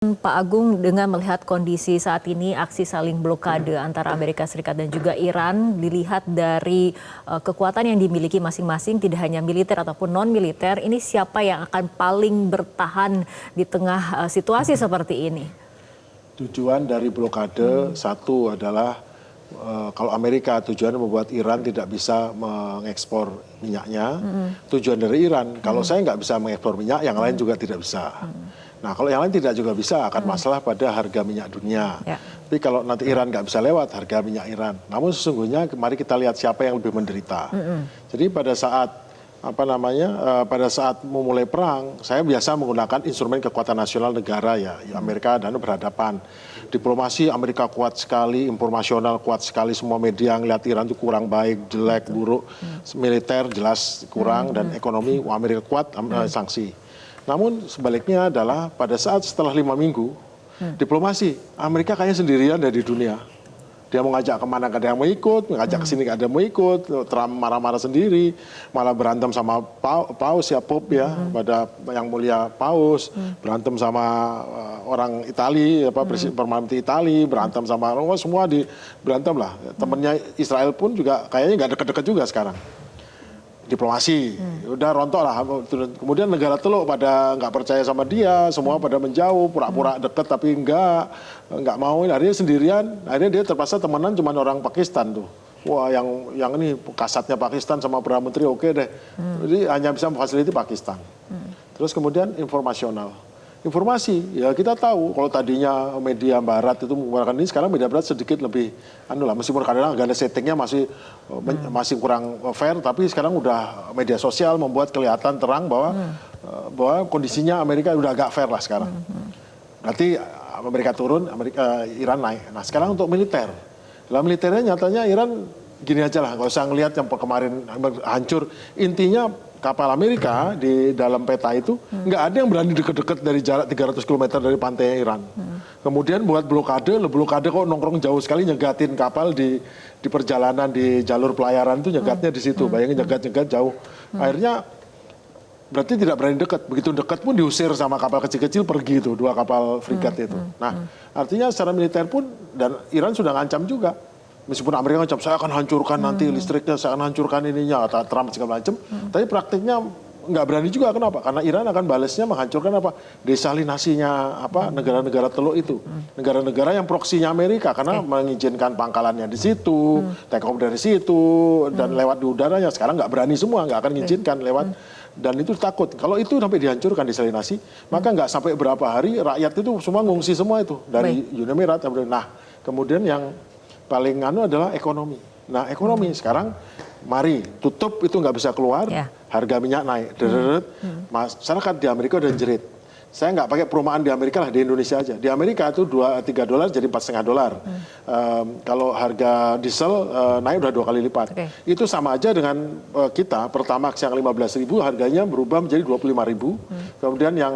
Pak Agung, dengan melihat kondisi saat ini aksi saling blokade antara Amerika Serikat dan juga Iran, dilihat dari kekuatan yang dimiliki masing-masing, tidak hanya militer ataupun non-militer, ini siapa yang akan paling bertahan di tengah situasi seperti ini? Tujuan dari blokade satu adalah kalau Amerika tujuannya membuat Iran tidak bisa mengekspor minyaknya. Tujuan dari Iran, kalau saya nggak bisa mengekspor minyak, yang lain juga tidak bisa. Nah, kalau yang lain tidak juga bisa, akan masalah pada harga minyak dunia. Ya. Tapi kalau nanti Iran nggak bisa lewat harga minyak Iran. Namun sesungguhnya mari kita lihat siapa yang lebih menderita. Jadi pada saat pada saat memulai perang, saya biasa menggunakan instrumen kekuatan nasional negara ya Amerika dan berhadapan. Diplomasi Amerika kuat sekali, informasional kuat sekali, semua media ngeliat Iran itu kurang baik, jelek, buruk, militer jelas kurang, dan ekonomi Amerika kuat, sanksi. Namun sebaliknya adalah pada saat setelah 5 minggu, diplomasi Amerika kayaknya sendirian dari dunia. Dia mau ngajak kemana gak ada yang mau ikut, ngajak kesini gak ada yang mau ikut, Trump marah-marah sendiri, malah berantem sama Paus ya, Pope ya, pada yang mulia Paus, berantem sama orang Itali, Permanenti Itali, berantem sama semua berantem lah. Temennya Israel pun juga kayaknya gak deket-deket juga sekarang. Diplomasi, udah rontok lah. Kemudian negara teluk pada nggak percaya sama dia, semua pada menjauh, pura-pura deket tapi nggak mau. Akhirnya sendirian, akhirnya dia terpaksa temenan cuma orang Pakistan tuh. Wah, yang ini kasatnya Pakistan sama Perdana Menteri oke deh. Jadi hanya bisa memfasilitasi Pakistan. Terus kemudian informasi, ya kita tahu kalau tadinya media barat itu menggunakan ini, sekarang media barat sedikit lebih meskipun kadang agak ada settingnya masih kurang fair, tapi sekarang udah media sosial membuat kelihatan terang bahwa kondisinya Amerika udah agak fair lah sekarang. Berarti Amerika turun, Iran naik. Nah sekarang untuk militer, dalam militernya nyatanya Iran gini aja lah, nggak usah ngelihat yang kemarin hancur. Intinya kapal Amerika di dalam peta itu nggak ada yang berani deket-deket dari jarak 300 km dari pantainya Iran. Kemudian buat blokade kok nongkrong jauh sekali, nyegatin kapal di perjalanan di jalur pelayaran itu, nyegatnya di situ. Bayangin nyegat jauh. Akhirnya berarti tidak berani dekat. Begitu dekat pun diusir sama kapal kecil-kecil pergi itu, 2 kapal frigat itu. Nah, artinya secara militer pun dan Iran sudah ngancam juga. Meskipun Amerika ngancam, saya akan hancurkan nanti listriknya, saya akan hancurkan ininya, kata Trump segala macam. Tapi praktiknya nggak berani juga. Kenapa? Karena Iran akan balasnya menghancurkan desalinasinya negara-negara teluk itu. Negara-negara yang proksinya Amerika, karena mengizinkan pangkalannya di situ, take off dari situ, dan lewat di udaranya. Sekarang nggak berani semua, nggak akan mengizinkan lewat. Dan itu takut, kalau itu sampai dihancurkan desalinasi, maka nggak sampai berapa hari rakyat itu semua ngungsi semua itu. Dari Uni Emirat. Nah, kemudian yang paling adalah ekonomi. Nah ekonomi sekarang mari tutup itu nggak bisa keluar, harga minyak naik, masyarakat di Amerika udah jerit. Saya nggak pakai perumahan di Amerika lah, di Indonesia aja. Di Amerika itu $3 jadi $4,5. Kalau harga diesel naik udah 2 kali lipat. Itu sama aja dengan kita, Pertamax yang 15.000 harganya berubah menjadi 25.000. Kemudian yang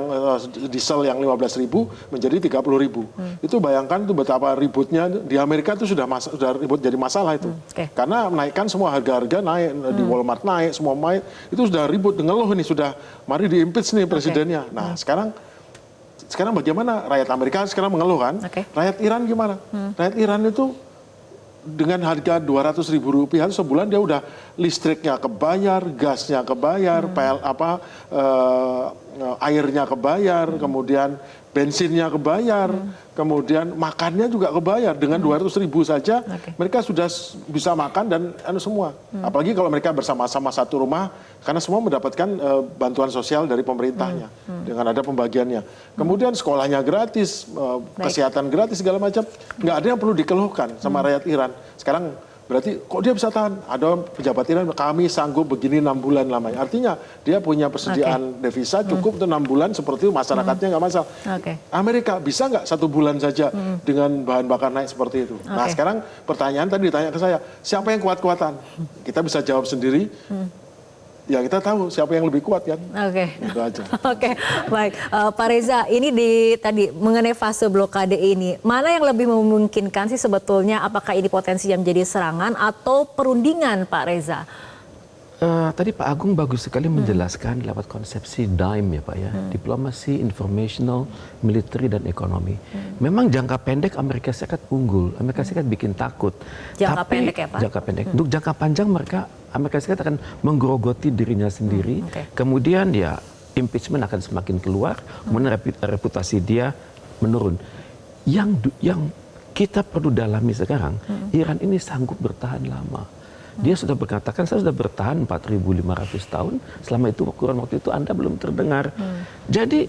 diesel yang 15.000 menjadi 30.000. Itu bayangkan itu betapa ributnya di Amerika itu sudah ribut jadi masalah itu. Karena menaikkan semua harga-harga naik, di Walmart naik, semua naik. Itu sudah ribut, ngeluh ini sudah, mari di-impeach nih presidennya. Nah sekarang bagaimana rakyat Amerika sekarang mengeluh kan? Rakyat Iran gimana? Rakyat Iran itu dengan harga Rp200.000 sebulan dia udah listriknya kebayar, gasnya kebayar, airnya kebayar, kemudian bensinnya kebayar, kemudian makannya juga kebayar. Dengan 200.000 saja mereka sudah bisa makan dan semua. Apalagi kalau mereka bersama-sama satu rumah, karena semua mendapatkan bantuan sosial dari pemerintahnya dengan ada pembagiannya. Kemudian sekolahnya gratis, kesehatan gratis segala macam. Nggak ada yang perlu dikeluhkan sama rakyat Iran. Sekarang berarti kok dia bisa tahan? Ada pejabat Iran, kami sanggup begini 6 bulan lamanya. Artinya dia punya persediaan devisa cukup untuk 6 bulan, seperti itu masyarakatnya nggak masalah. Amerika bisa nggak 1 bulan saja dengan bahan bakar naik seperti itu? Nah sekarang pertanyaan tadi ditanya ke saya, siapa yang kuat-kuatan? Kita bisa jawab sendiri. Ya kita tahu siapa yang lebih kuat kan. Itu aja. Baik. Pak Reza, ini tadi mengenai fase blokade ini, mana yang lebih memungkinkan sih sebetulnya? Apakah ini potensi yang menjadi serangan atau perundingan, Pak Reza? Tadi Pak Agung bagus sekali menjelaskan lewat konsepsi DIME ya Pak ya, diplomasi, informational, military dan ekonomi. Memang jangka pendek Amerika Serikat unggul, Amerika Serikat bikin takut. Jangka Tapi, pendek ya Pak? Jangka pendek. Untuk jangka panjang Amerika Serikat akan menggerogoti dirinya sendiri. Kemudian ya impeachment akan semakin keluar, kemudian reputasi dia menurun. Yang kita perlu dalami sekarang, Iran ini sanggup bertahan lama. Dia sudah berkatakan, saya sudah bertahan 4.500 tahun, selama itu kurang waktu itu Anda belum terdengar. Jadi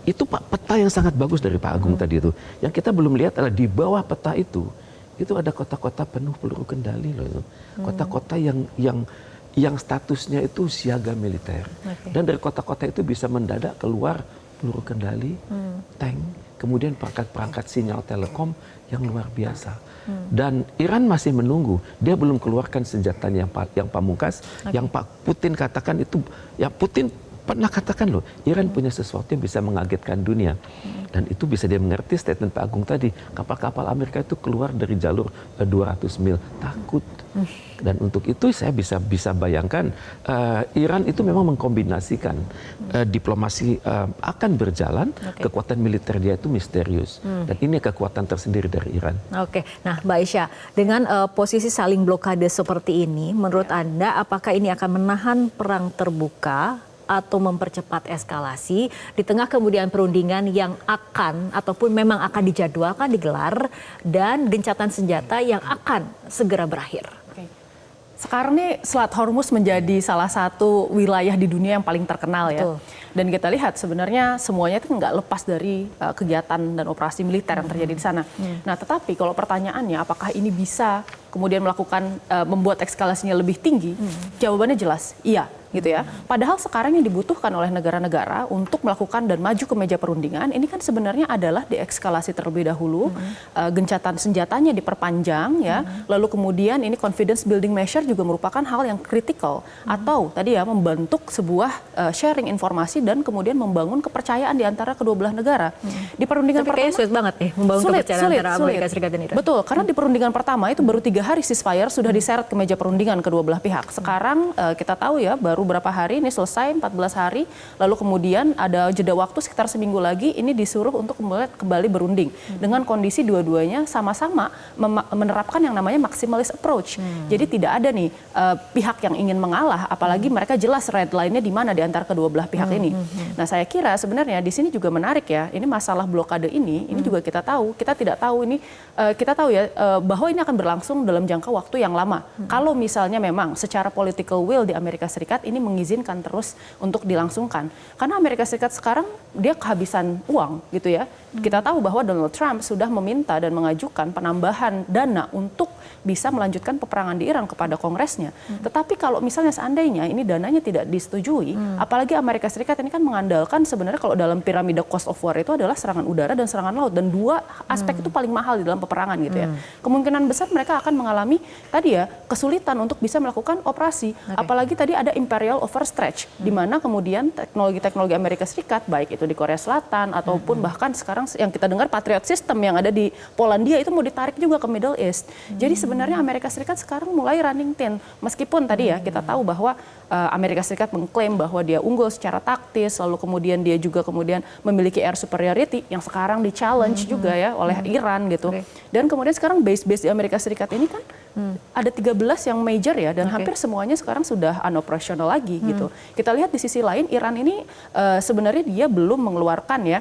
itu peta yang sangat bagus dari Pak Agung tadi itu. Yang kita belum lihat adalah di bawah peta itu ada kota-kota penuh peluru kendali loh itu. Kota-kota yang statusnya itu siaga militer. Dan dari kota-kota itu bisa mendadak keluar peluru kendali, tank, kemudian perangkat-perangkat sinyal telekom yang luar biasa. Dan Iran masih menunggu, dia belum keluarkan senjatanya yang pamungkas, yang Pak Putin katakan itu, ya Putin pernah katakan loh, Iran punya sesuatu yang bisa mengagetkan dunia. Dan itu bisa dia mengerti statement Pak Agung tadi, kapal-kapal Amerika itu keluar dari jalur 200 mil, takut. Dan untuk itu saya bisa bayangkan Iran itu memang mengkombinasikan diplomasi akan berjalan, kekuatan militer dia itu misterius. Dan ini kekuatan tersendiri dari Iran. Oke, nah Mbak Aisyah, dengan posisi saling blokade seperti ini, menurut Anda apakah ini akan menahan perang terbuka atau mempercepat eskalasi di tengah kemudian perundingan yang akan ataupun memang akan dijadwalkan digelar dan gencatan senjata yang akan segera berakhir? Sekarang nih Selat Hormuz menjadi salah satu wilayah di dunia yang paling terkenal ya. Dan kita lihat sebenarnya semuanya itu nggak lepas dari kegiatan dan operasi militer yang terjadi di sana. Nah tetapi kalau pertanyaannya apakah ini bisa kemudian melakukan membuat eskalasinya lebih tinggi, jawabannya jelas iya gitu ya. Padahal sekarang yang dibutuhkan oleh negara-negara untuk melakukan dan maju ke meja perundingan ini kan sebenarnya adalah deeskalasi terlebih dahulu, gencatan senjatanya diperpanjang ya, lalu kemudian ini confidence building measure juga merupakan hal yang kritikal atau tadi ya membentuk sebuah sharing informasi dan kemudian membangun kepercayaan di antara kedua belah negara. Di perundingan pertama sulit banget nih membangun kepercayaan antara Amerika Serikat dan Iran. Betul, karena di perundingan pertama itu baru 3 hari ceasefire sudah diseret ke meja perundingan kedua belah pihak. Sekarang kita tahu ya baru beberapa hari ini selesai 14 hari, lalu kemudian ada jeda waktu sekitar seminggu lagi ini disuruh untuk kembali berunding dengan kondisi dua-duanya sama-sama menerapkan yang namanya maximalist approach. Jadi tidak ada nih pihak yang ingin mengalah, apalagi mereka jelas red line-nya di mana di antara kedua belah pihak ini. Nah saya kira sebenarnya di sini juga menarik ya, ini masalah blokade ini juga kita tahu, kita tidak tahu ini, kita tahu ya bahwa ini akan berlangsung dalam jangka waktu yang lama. Kalau misalnya memang secara political will di Amerika Serikat ini mengizinkan terus untuk dilangsungkan. Karena Amerika Serikat sekarang dia kehabisan uang gitu ya. Kita tahu bahwa Donald Trump sudah meminta dan mengajukan penambahan dana untuk bisa melanjutkan peperangan di Iran kepada Kongresnya. Tetapi kalau misalnya seandainya ini dananya tidak disetujui, apalagi Amerika Serikat ini kan mengandalkan sebenarnya kalau dalam piramida cost of war itu adalah serangan udara dan serangan laut. Dan dua aspek itu paling mahal di dalam peperangan gitu ya. Kemungkinan besar mereka akan mengalami tadi ya kesulitan untuk bisa melakukan operasi. Apalagi tadi ada imperial overstretch, di mana kemudian teknologi-teknologi Amerika Serikat, baik itu di Korea Selatan ataupun bahkan sekarang yang kita dengar Patriot System yang ada di Polandia itu mau ditarik juga ke Middle East. Jadi sebenarnya Amerika Serikat sekarang mulai running thin. Meskipun tadi ya kita tahu bahwa Amerika Serikat mengklaim bahwa dia unggul secara taktis, lalu kemudian dia juga kemudian memiliki air superiority yang sekarang di-challenge juga ya oleh Iran gitu. Dan kemudian sekarang base-base di Amerika Serikat ini kan ada 13 yang major ya, dan hampir semuanya sekarang sudah unoperational lagi gitu. Kita lihat di sisi lain Iran ini sebenarnya dia belum mengeluarkan ya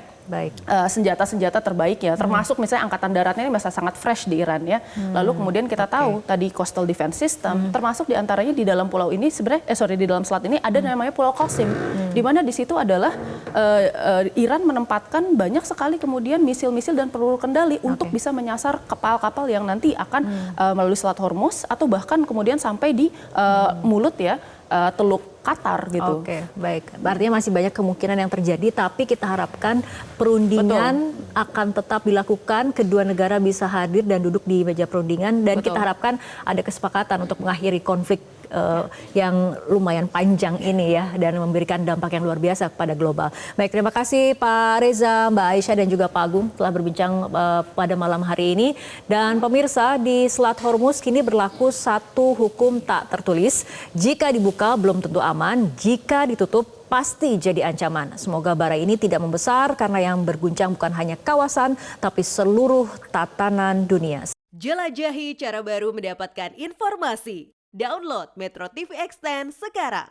senjata-senjata terbaik ya, termasuk misalnya angkatan daratnya ini masih sangat fresh di Iran ya. Lalu kemudian kita tahu tadi coastal defense system, termasuk diantaranya di dalam pulau ini sebenarnya, di dalam selat ini ada namanya Pulau Qasim, di mana di situ adalah Iran menempatkan banyak sekali kemudian misil-misil dan peluru kendali untuk bisa menyasar kapal-kapal yang nanti akan melalui Selat Hormuz atau bahkan kemudian sampai di mulut ya Teluk Qatar gitu. Oke, baik. Artinya masih banyak kemungkinan yang terjadi, tapi kita harapkan perundingan akan tetap dilakukan, kedua negara bisa hadir dan duduk di meja perundingan, dan kita harapkan ada kesepakatan untuk mengakhiri konflik yang lumayan panjang ini ya dan memberikan dampak yang luar biasa kepada global. Baik, terima kasih Pak Reza, Mbak Aisyah dan juga Pak Agung telah berbincang pada malam hari ini. Dan pemirsa, di Selat Hormuz kini berlaku satu hukum tak tertulis. Jika dibuka belum tentu aman, jika ditutup pasti jadi ancaman. Semoga bara ini tidak membesar karena yang berguncang bukan hanya kawasan tapi seluruh tatanan dunia. Jelajahi cara baru mendapatkan informasi. Download Metro TV Extend sekarang.